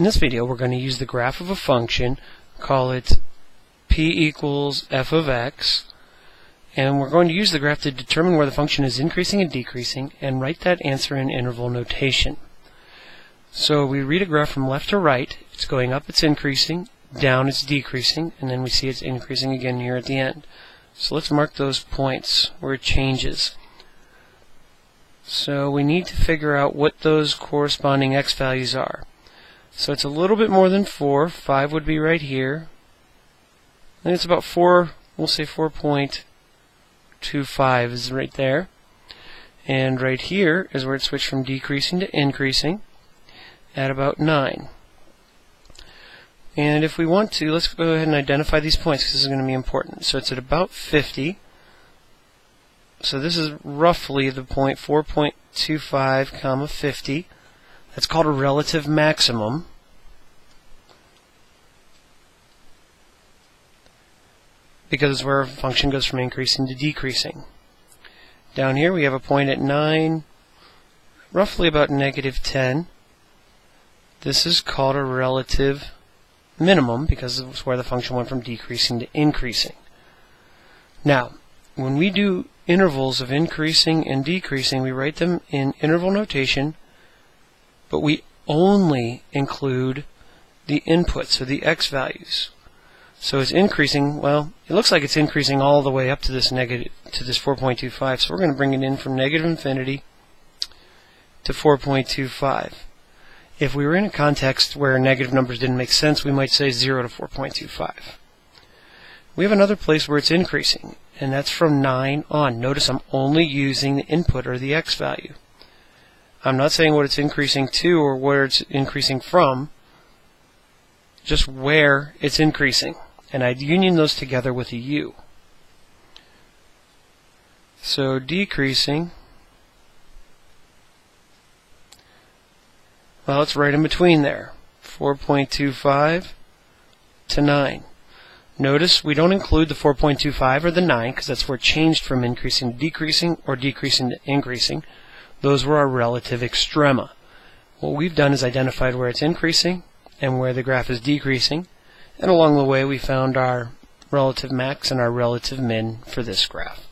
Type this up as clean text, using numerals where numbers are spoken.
In this video, we're going to use the graph of a function, call it p equals f of x, and we're going to use the graph to determine where the function is increasing and decreasing, and write that answer in interval notation. So we read a graph from left to right. It's going up, it's increasing, down, it's decreasing, and then we see it's increasing again here at the end. So let's mark those points where it changes. So we need to figure out what those corresponding x values are. So it's a little bit more than 4. 5 would be right here. And it's about 4, we'll say 4.25 is right there. And right here is where it switched from decreasing to increasing at about 9. And if we want to, let's go ahead and identify these points because this is going to be important. So it's at about 50. So this is roughly the point 4.25 comma 50. That's called a relative maximum. Because it's where a function goes from increasing to decreasing. Down here we have a point at 9, roughly about negative 10. This is called a relative minimum because it's where the function went from decreasing to increasing. Now, when we do intervals of increasing and decreasing, we write them in interval notation, but we only include the inputs, so the x values. So it's increasing, well, it looks like it's increasing all the way up to this 4.25, so we're going to bring it in from negative infinity to 4.25. If we were in a context where negative numbers didn't make sense, we might say 0 to 4.25. We have another place where it's increasing, and that's from 9 on. Notice I'm only using the input, or the x value. I'm not saying what it's increasing to or where it's increasing from, just where it's increasing. And I'd union those together with a u. So decreasing, well, it's right in between there, 4.25 to 9. Notice we don't include the 4.25 or the 9 because that's where it changed from increasing to decreasing or decreasing to increasing. Those were our relative extrema. What we've done is identified where it's increasing and where the graph is decreasing, and along the way we found our relative max and our relative min for this graph.